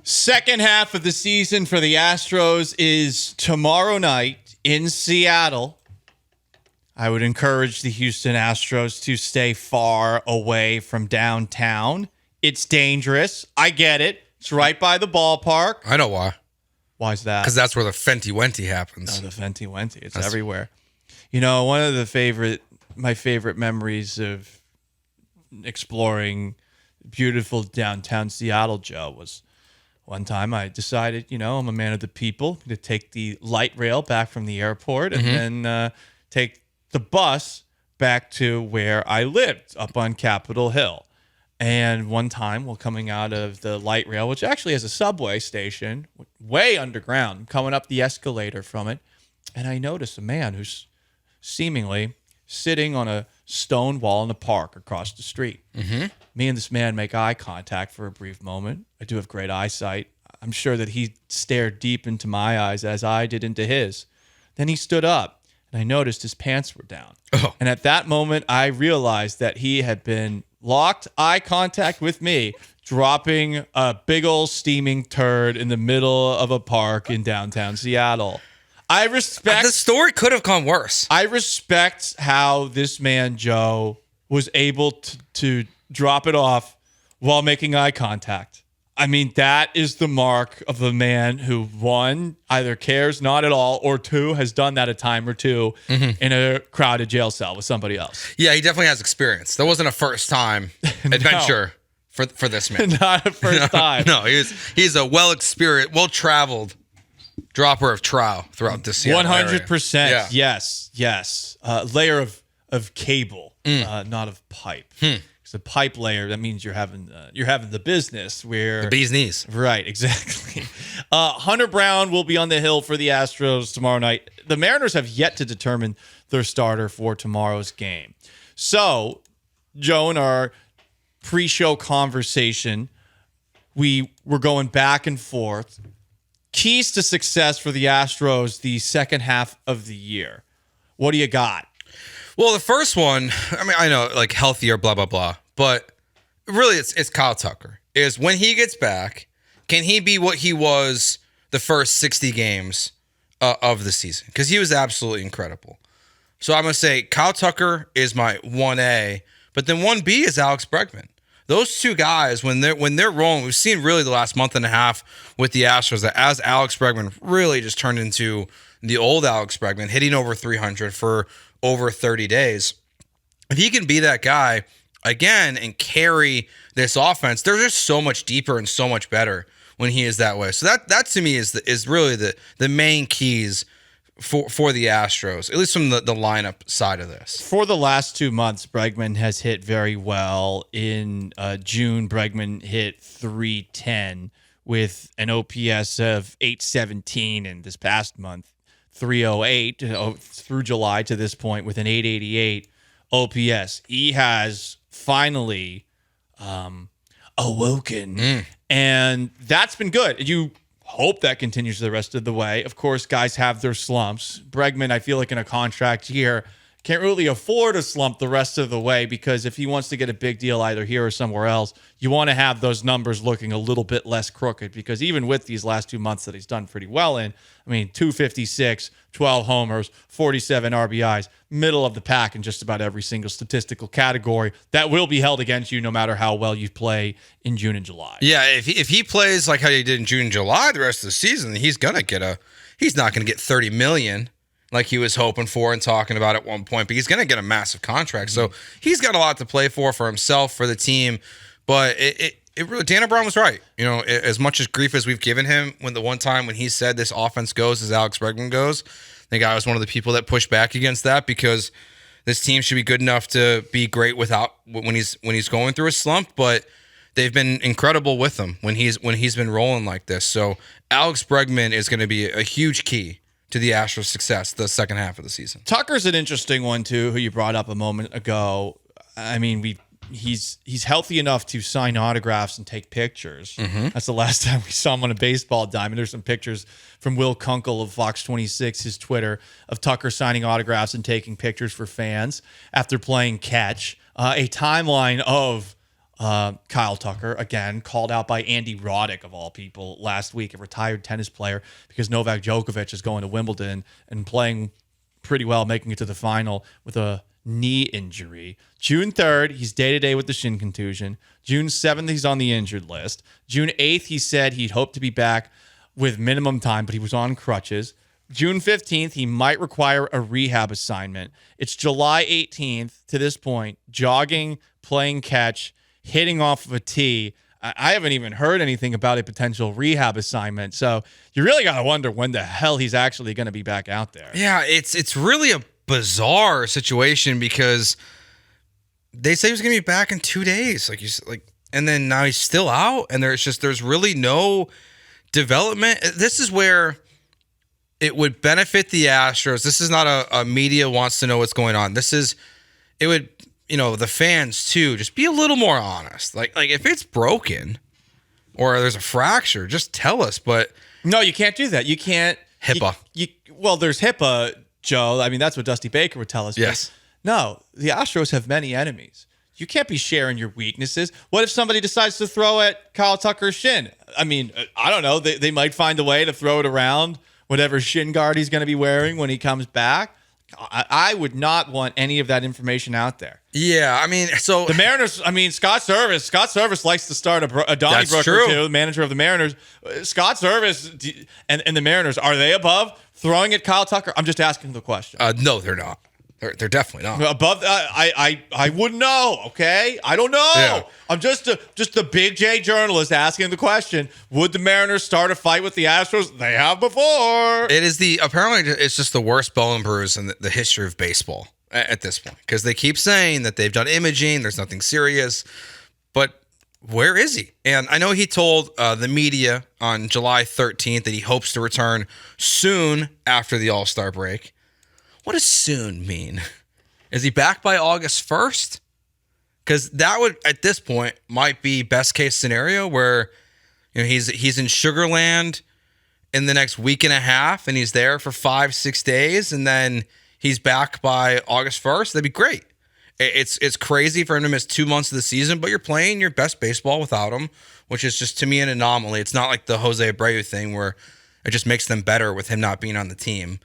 Second half of the season for the Astros is tomorrow night in Seattle. I would encourage the Houston Astros to stay far away from downtown. It's dangerous. I get it. It's right by the ballpark. I know why. Why is that? Because that's where the Fenty Wenty happens. Oh, the Fenty Wenty. It's everywhere. You know, one of my favorite memories of exploring beautiful downtown Seattle, Joe, was one time I decided, I'm a man of the people, to take the light rail back from the airport and then take the bus back to where I lived up on Capitol Hill. And one time, while coming out of the light rail, which actually has a subway station way underground, coming up the escalator from it, and I noticed a man who's seemingly sitting on a stone wall in a park across the street. Me and this man make eye contact for a brief moment. I do have great eyesight. I'm sure that he stared deep into my eyes as I did into his. Then he stood up, and I noticed his pants were down. Oh. And at that moment, I realized that he had been locked eye contact with me, dropping a big old steaming turd in the middle of a park in downtown Seattle. I respect... The story could have gone worse. I respect how this man, Joe, was able to drop it off while making eye contact. I mean, that is the mark of a man who, one, either cares not at all, or two, has done that a time or two in a crowded jail cell with somebody else. Yeah, he definitely has experience. That wasn't a first-time adventure for this man. Not a first time. No, he's a well-experienced, well-traveled dropper of trowel throughout this Seattle 100%. area. Yes. Layer of cable, not of pipe. It's a pipe layer. That means you're having the business where The bee's knees. Right, exactly. Hunter Brown will be on the hill for the Astros tomorrow night. The Mariners have yet to determine their starter for tomorrow's game. So, Joe, in our pre-show conversation, we were going back and forth. Keys to success for the Astros the second half of the year. What do you got? Well, the first one, I know, like, healthier, blah, blah, blah. But really, it's Kyle Tucker. Is when he gets back, can he be what he was the first 60 games of the season? Because he was absolutely incredible. So I'm going to say Kyle Tucker is my 1A. But then 1B is Alex Bregman. Those two guys, when they're rolling, we've seen really the last month and a half with the Astros that as Alex Bregman really just turned into the old Alex Bregman, hitting over 300 for over 30 days. If he can be that guy again and carry this offense, they're just so much deeper and so much better when he is that way. So that to me is really the main keys for the Astros, at least from the lineup side of this. For the last 2 months, Bregman has hit very well. In June, Bregman hit .310 with an OPS of 817, and this past month, 308 through July to this point with an 888 OPS. He has finally awoken, and that's been good. You hope that continues the rest of the way. Of course, guys have their slumps. Bregman, I feel like in a contract year, can't really afford a slump the rest of the way, because if he wants to get a big deal either here or somewhere else, you want to have those numbers looking a little bit less crooked, because even with these last 2 months that he's done pretty well in, 256, 12 homers, 47 RBIs, middle of the pack in just about every single statistical category, that will be held against you no matter how well you play in June and July. Yeah, if he plays like how he did in June and July the rest of the season, he's not going to get $30 million like he was hoping for and talking about at one point, but he's going to get a massive contract. So he's got a lot to play for himself, for the team. But it really, Dana Brown was right. As much as grief as we've given him when the one time when he said this offense goes as Alex Bregman goes, I think I was one of the people that pushed back against that, because this team should be good enough to be great without when he's going through a slump. But they've been incredible with him when he's been rolling like this. So Alex Bregman is going to be a huge key to the Astros' success the second half of the season. Tucker's an interesting one too, who you brought up a moment ago. He's healthy enough to sign autographs and take pictures. That's the last time we saw him on a baseball diamond. There's some pictures from Will Kunkel of Fox 26, his Twitter, of Tucker signing autographs and taking pictures for fans after playing catch. A timeline of Kyle Tucker, again, called out by Andy Roddick, of all people, last week, a retired tennis player, because Novak Djokovic is going to Wimbledon and playing pretty well, making it to the final with a knee injury. June 3rd, he's day-to-day with the shin contusion. June 7th, he's on the injured list. June 8th, he said he'd hope to be back with minimum time, but he was on crutches. June 15th, he might require a rehab assignment. It's July 18th to this point, jogging, playing catch, hitting off of a tee. I haven't even heard anything about a potential rehab assignment. So you really got to wonder when the hell he's actually going to be back out there. Yeah, it's really a bizarre situation because they say he was going to be back in 2 days, and then now he's still out, and there's really no development. This is where it would benefit the Astros. This is not a media wants to know what's going on. It would, the fans too, just be a little more honest. Like if it's broken or there's a fracture, just tell us. But no, you can't do that. You can't. HIPAA. Well, there's HIPAA, Joe. I mean, that's what Dusty Baker would tell us. Yes. No, the Astros have many enemies. You can't be sharing your weaknesses. What if somebody decides to throw at Kyle Tucker's shin? I mean, I don't know. They might find a way to throw it around whatever shin guard he's going to be wearing when he comes back. I would not want any of that information out there. Yeah, I mean, so the Mariners. I mean, Scott Service likes to start a Donnybrook or two. The manager of the Mariners, Scott Service, and the Mariners, are they above throwing at Kyle Tucker? I'm just asking the question. No, they're not. They're definitely not above. I wouldn't know. Okay, I don't know. Yeah. I'm just a big J journalist asking the question. Would the Mariners start a fight with the Astros? They have before. It is apparently it's just the worst bone bruise in the history of baseball at this point, because they keep saying that they've done imaging. There's nothing serious, but where is he? And I know he told the media on July 13th that he hopes to return soon after the All-Star break. What does soon mean? Is he back by August 1st? Because that would, at this point, might be best case scenario where he's in Sugarland in the next week and a half, and he's there for 5-6 days, and then he's back by August 1st. That'd be great. It's crazy for him to miss 2 months of the season, but you're playing your best baseball without him, which is just, to me, an anomaly. It's not like the Jose Abreu thing where it just makes them better with him not being on the team.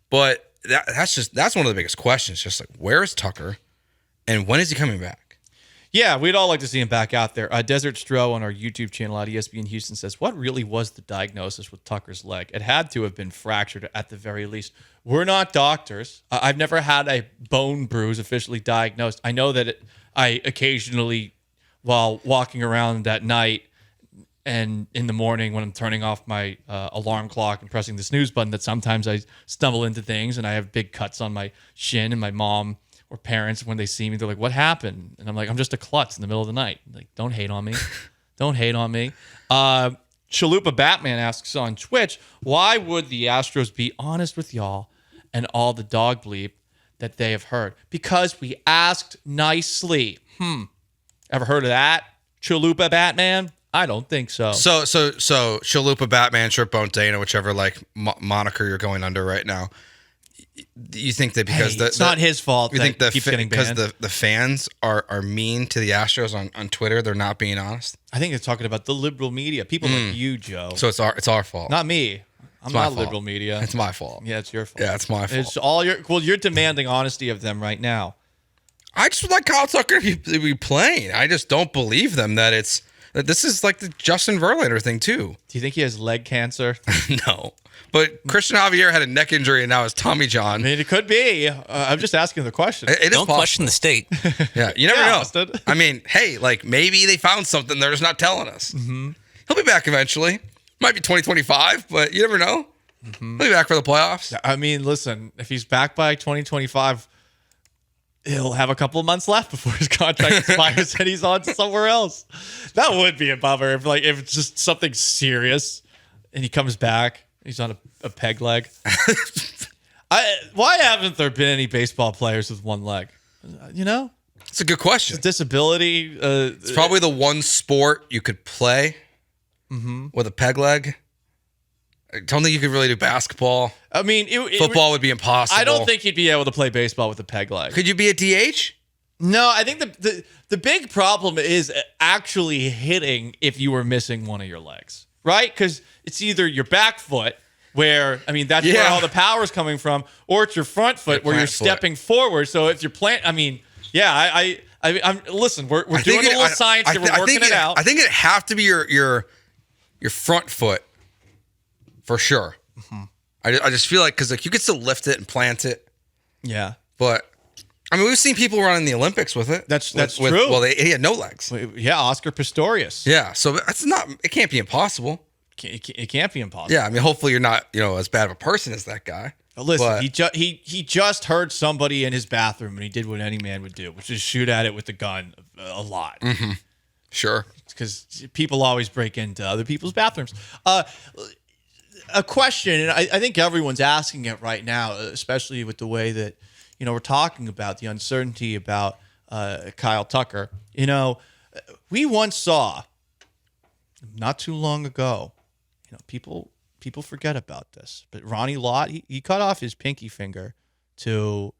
But that's one of the biggest questions. Just like, where is Tucker, and when is he coming back? Yeah, we'd all like to see him back out there. Desert Stro on our YouTube channel at ESPN Houston says, what really was the diagnosis with Tucker's leg? It had to have been fractured at the very least. We're not doctors. I've never had a bone bruise officially diagnosed. I know that I occasionally, while walking around at night and in the morning when I'm turning off my alarm clock and pressing the snooze button, that sometimes I stumble into things and I have big cuts on my shin, and my mom or parents, when they see me, they're like, what happened? And I'm like, I'm just a klutz in the middle of the night. Like, don't hate on me. Don't hate on me. Chalupa Batman asks on Twitch, why would the Astros be honest with y'all and all the dog bleep that they have heard? Because we asked nicely. Ever heard of that? Chalupa Batman? I don't think so. So Chalupa Batman, Tripbone Dana, whichever moniker you're going under right now. You think that because it's not his fault? You think keeps getting banned? Because the fans are mean to the Astros on Twitter? They're not being honest. I think they're talking about the liberal media, people like you, Joe. So it's our fault, not me. I'm not liberal media. It's my fault. Yeah, it's your fault. Yeah, it's my fault. It's all your. Well, you're demanding honesty of them right now. I just would like Kyle Tucker to be playing. I just don't believe them that this is like the Justin Verlander thing too. Do you think he has leg cancer? No. But Christian Javier had a neck injury and now it's Tommy John. I mean, it could be. I'm just asking the question. It is Don't question the state. Yeah, you never know. Austin. I mean, hey, maybe they found something they're just not telling us. Mm-hmm. He'll be back eventually. Might be 2025, but you never know. Mm-hmm. He'll be back for the playoffs. I mean, listen, if he's back by 2025, he'll have a couple of months left before his contract expires and he's on somewhere else. That would be a bummer if it's just something serious and he comes back. He's on a peg leg. Why haven't there been any baseball players with one leg? It's a good question. It's a disability. It's probably the one sport you could play with a peg leg. I don't think you could really do basketball. I mean, football would be impossible. I don't think you'd be able to play baseball with a peg leg. Could you be a DH? No, I think the big problem is actually hitting if you were missing one of your legs, right? Because it's either your back foot, where I mean that's where all the power is coming from, or it's your front foot where you're stepping forward. So if you're I'm listen. We're doing a little science here. We're working it out. I think it'd have to be your front foot for sure. Mm-hmm. I just feel like because like you could still lift it and plant it. Yeah, but. I mean, we've seen people run in the Olympics with it. That's true. Well, he had no legs. Yeah, Oscar Pistorius. Yeah, so that's not. It can't be impossible. It can't be impossible. Yeah, I mean, hopefully you're not, as bad of a person as that guy. Listen, he just heard somebody in his bathroom, and he did what any man would do, which is shoot at it with the gun a lot. Mm-hmm. Sure, because people always break into other people's bathrooms. A question, and I think everyone's asking it right now, especially with the way that. We're talking about the uncertainty about Kyle Tucker. We once saw, not too long ago, people forget about this, but Ronnie Lott, he cut off his pinky finger to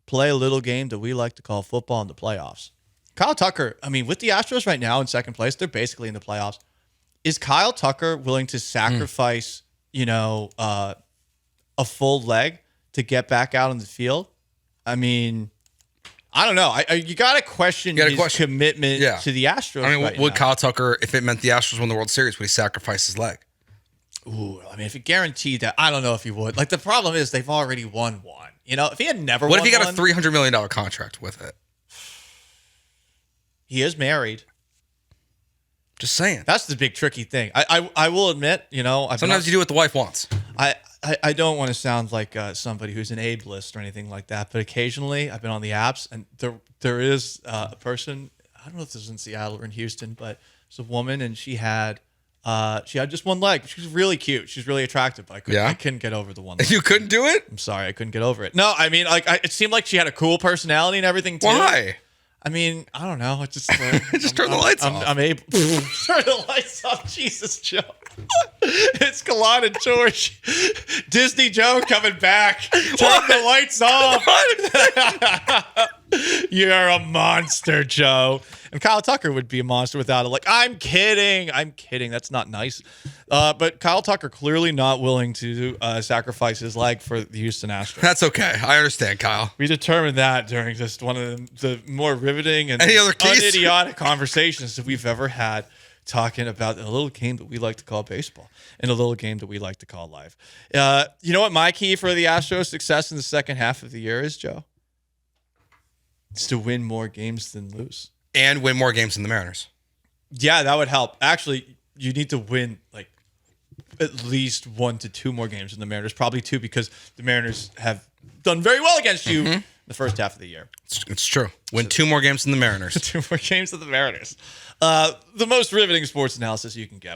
play a little game that we like to call football in the playoffs. Kyle Tucker, I mean, with the Astros right now in second place, they're basically in the playoffs. Is Kyle Tucker willing to sacrifice, a full leg to get back out on the field? I mean, I don't know. You got to question his commitment to the Astros. I mean, would Kyle Tucker, if it meant the Astros won the World Series, would he sacrifice his leg? Ooh, I mean, if it guaranteed that, I don't know if he would. Like, the problem is they've already won one. If he had never won What if he got a $300 million contract with it? He is married. Just saying. That's the big tricky thing. I will admit, sometimes you do what the wife wants. I don't want to sound like somebody who's an ableist or anything like that, but occasionally I've been on the apps and there is a person, I don't know if this is in Seattle or in Houston, but it's a woman and she had just one leg. She was really cute. She's really attractive, but I couldn't get over the one leg. You couldn't do it? I'm sorry, I couldn't get over it. No, I mean, it seemed like she had a cool personality and everything too. Why? I mean, I don't know. It's just just turn the lights off. I'm able turn the lights off. Jesus, Joe. It's Kalon and George. Disney Joe coming back. Turn the lights off. You're a monster, Joe. And Kyle Tucker would be a monster without a leg. I'm kidding. That's not nice. But Kyle Tucker clearly not willing to sacrifice his leg for the Houston Astros. That's okay. I understand, Kyle. We determined that during just one of the more riveting and Any other keys? unidiotic conversations that we've ever had, talking about a little game that we like to call baseball and a little game that we like to call life. You know what my key for the Astros' success in the second half of the year is, Joe? It's to win more games than lose. And win more games than the Mariners. Yeah, that would help. Actually, you need to win at least 1 to 2 more games than the Mariners. Probably 2 because the Mariners have done very well against you in the first half of the year. It's true. Win 2 more games than the Mariners. 2 more games than the Mariners. The most riveting sports analysis you can get.